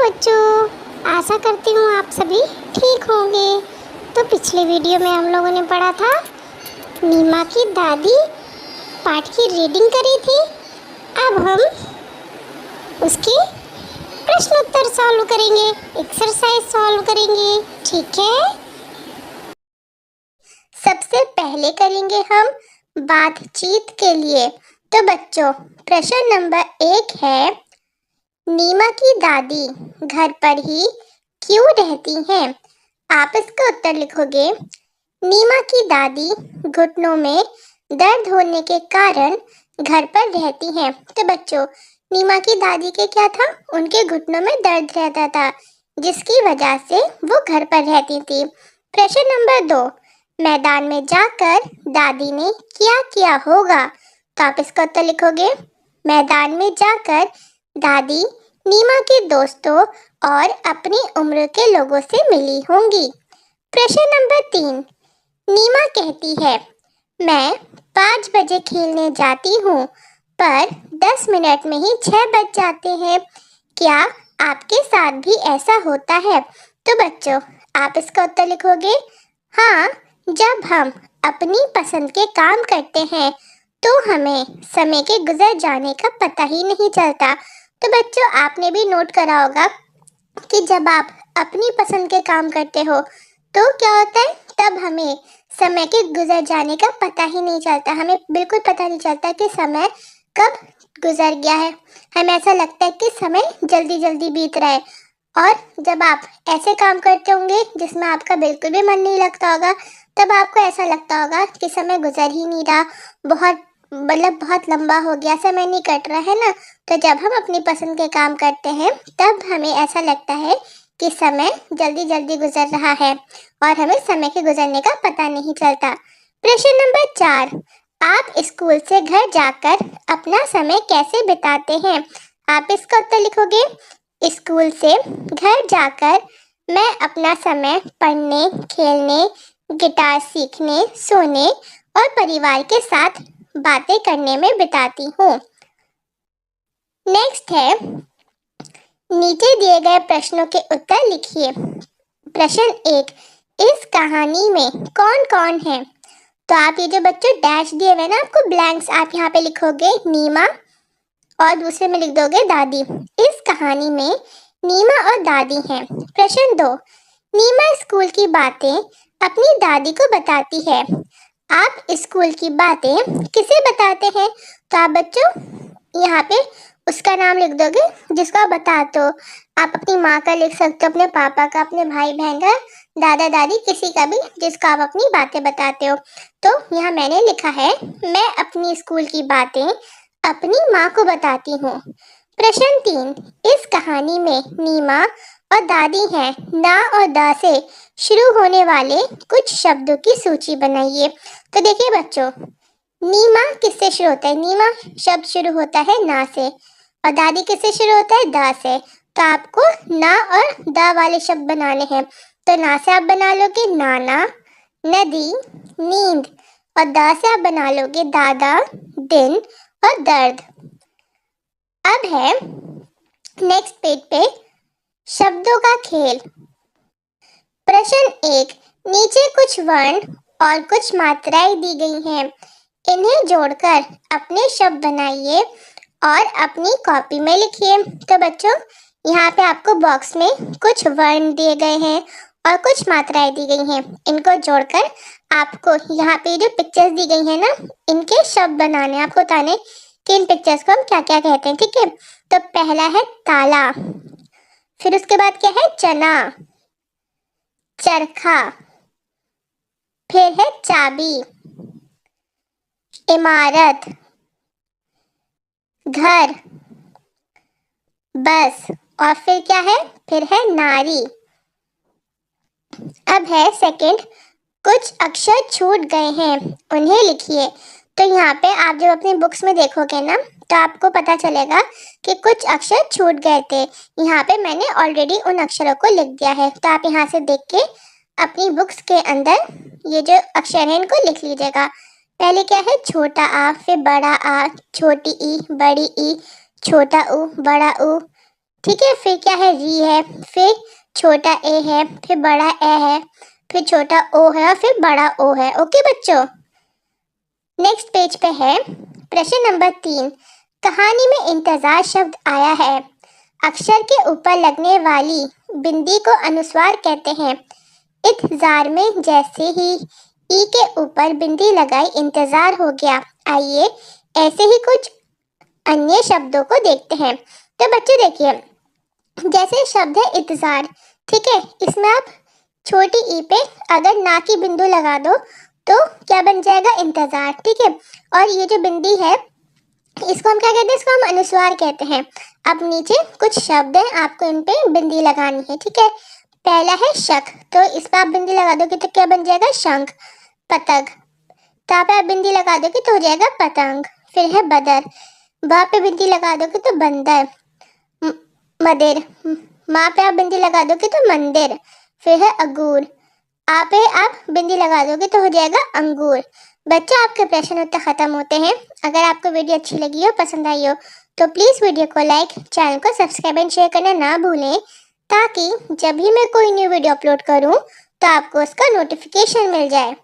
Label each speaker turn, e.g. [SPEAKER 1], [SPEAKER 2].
[SPEAKER 1] बच्चों, आशा करती हूँ आप सभी ठीक होंगे। तो पिछले वीडियो में हम लोगों ने पढ़ा था नीमा की दादी पाठ की रीडिंग करी थी। अब हम उसके प्रश्न उत्तर सॉल्व करेंगे, एक्सरसाइज सॉल्व करेंगे, ठीक है। सबसे पहले करेंगे हम बातचीत के लिए। तो बच्चों, प्रश्न नंबर 1 है, नीमा की दादी घर पर ही क्यों रहती हैं? आप इसका उत्तर लिखोगे। नीमा की दादी घुटनों में दर्द होने के कारण घर पर रहती हैं। तो बच्चों, नीमा की दादी के क्या था? उनके घुटनों में दर्द रहता था, जिसकी वजह से वो घर पर रहती थी। प्रश्न नंबर 2, मैदान में जाकर दादी ने क्या किया होगा? तो आप इसका उत्तर लिखोगे। मैदान में जाकर दादी नीमा के दोस्तों और अपनी उम्र के लोगों से मिली होंगी। प्रश्न नंबर 3, नीमा कहती है, मैं 5 बजे खेलने जाती हूँ, पर 10 मिनट में ही 6 बज जाते हैं। क्या आपके साथ भी ऐसा होता है? तो बच्चों, आप इसका उत्तर लिखोगे। हाँ, जब हम अपनी पसंद के काम करते हैं तो हमें समय के गुजर जाने का पता ही नहीं चलता। तो बच्चों, आपने भी नोट करा होगा कि जब आप अपनी पसंद के काम करते हो तो क्या होता है, तब हमें समय के गुजर जाने का पता ही नहीं चलता। हमें बिल्कुल पता नहीं चलता कि समय कब गुजर गया है। हमें ऐसा लगता है कि समय जल्दी जल्दी बीत रहा है। और जब आप ऐसे काम करते होंगे जिसमें आपका बिल्कुल भी मन नहीं लगता होगा, तब आपको ऐसा लगता होगा कि समय गुजर ही नहीं रहा, बहुत लंबा हो गया, समय नहीं कट रहा है ना। तो जब हम अपनी पसंद के काम करते हैं तब हमें ऐसा लगता है कि समय जल्दी जल्दी गुजर रहा है और हमें समय के गुजरने का पता नहीं चलता। प्रश्न नंबर 4, आप स्कूल से घर जाकर अपना समय कैसे बिताते हैं? आप इसका उत्तर लिखोगे। स्कूल से घर जाकर मैं अपना समय पढ़ने, खेलने, गिटार सीखने, सोने और परिवार के साथ बातें करने में बिताती हूँ। नेक्स्ट है, नीचे दिए गए प्रश्नों के उत्तर लिखिए। प्रश्न 1, इस कहानी में कौन कौन है? तो आप ये जो बच्चों डैश दिए हुए ना आपको ब्लैंक्स, आप यहाँ पे लिखोगे नीमा और दूसरे में लिख दोगे दादी। इस कहानी में नीमा और दादी हैं। प्रश्न 2, नीमा स्कूल की बातें अपनी दादी को बताती है। आप स्कूल की बातें किसे बताते हैं? तो आप बच्चों यहाँ पे उसका नाम लिख दोगे जिसको आप बताते हो। आप अपनी माँ का लिख सकते हो, अपने पापा का, अपने भाई बहन का, दादा दादी, किसी का भी जिसको आप अपनी बातें बताते हो। तो यहाँ मैंने लिखा है, मैं अपनी स्कूल की बातें अपनी माँ को बताती हूँ। प्रश्न 3, इस कहानी में नीमा और दादी हैं। ना और दा से शुरू होने वाले कुछ शब्दों की सूची बनाइए। तो देखिए बच्चों, नीमा किससे शुरू होता है? नीमा शब्द शुरू होता है ना से, और दादी किससे शुरू होता है? दा से। तो आपको ना और दा वाले शब्द बनाने हैं। तो ना से आप बना लोगे नाना, नदी, नींद, और दा से आप बना लोगे दादा, दिन और दर्द। अब है नेक्स्ट पेज पे शब्दों का खेल। प्रश्न 1, नीचे कुछ वर्ण और कुछ मात्राएं दी गई हैं, इन्हें जोड़कर अपने शब्द बनाइए और अपनी कॉपी में लिखिए। तो बच्चों, यहाँ पे आपको बॉक्स में कुछ वर्ण दिए गए हैं और कुछ मात्राएं दी गई हैं। इनको जोड़कर आपको यहाँ पे जो पिक्चर्स दी गई हैं ना, इनके शब्द बनाने, आपको बताने कि इन पिक्चर्स को हम क्या क्या कहते हैं, ठीक है। तो पहला है ताला, फिर उसके बाद क्या है? चना, चरखा, फिर है चाबी, इमारत, घर, बस, और फिर क्या है? फिर है नारी। अब है सेकंड, कुछ अक्षर छूट गए हैं, उन्हें लिखिए। तो यहाँ पे आप जब अपनी बुक्स में देखोगे ना, तो आपको पता चलेगा कि कुछ अक्षर छूट गए थे। यहाँ पे मैंने ऑलरेडी उन अक्षरों को लिख दिया है। तो आप यहाँ से देख के अपनी बुक्स के अंदर ये जो अक्षर हैं इनको लिख लीजिएगा। पहले क्या है? छोटा आ, फिर बड़ा आ, छोटी ई, बड़ी ई, छोटा ऊ, बड़ा ऊ, ठीक है। फिर क्या है, री है, फिर छोटा ए है, फिर बड़ा ए है, फिर छोटा ओ है और फिर बड़ा ओ है। ओके बच्चों, नेक्स्ट पेज पे है प्रश्न नंबर 3। कहानी में इंतजार शब्द आया है। अक्षर के ऊपर लगने वाली बिंदी को अनुस्वार कहते हैं। इंतजार में जैसे ही ई के ऊपर बिंदी लगाई इंतजार हो गया। आइए ऐसे ही कुछ अन्य शब्दों को देखते हैं। तो बच्चे देखिए, जैसे शब्द है इंतजार, ठीक है, इसमें आप छोटी ई पे अगर ना की बिंदु लगा दो तो क्या बन जाएगा, इंतजार। ठीक है, और ये जो बिंदी है इसको हम क्या कहते हैं, इसको हम अनुस्वार कहते हैं। अब नीचे कुछ शब्द हैं, आपको इन पे बिंदी लगानी है। ठीक है, पहला है शक, तो इस पर आप बिंदी लगा दोगे तो क्या बन जाएगा, शंख। पतंग, ता पे आप बिंदी लगा दोगे तो हो जाएगा पतंग। फिर है बदर, बा पे बिंदी लगा दोगे तो बंदर। मदिर, माँ पे आप बिंदी लगा दोगे तो मंदिर। फिर है अंगूर, आ पे आप बिंदी लगा दोगे तो हो जाएगा अंगूर। बच्चों, आपके प्रश्न उत्तर खत्म होते हैं। अगर आपको वीडियो अच्छी लगी हो, पसंद आई हो, तो प्लीज़ वीडियो को लाइक, चैनल को सब्सक्राइब एंड शेयर करना ना भूलें, ताकि जब भी मैं कोई न्यू वीडियो अपलोड करूं तो आपको उसका नोटिफिकेशन मिल जाए।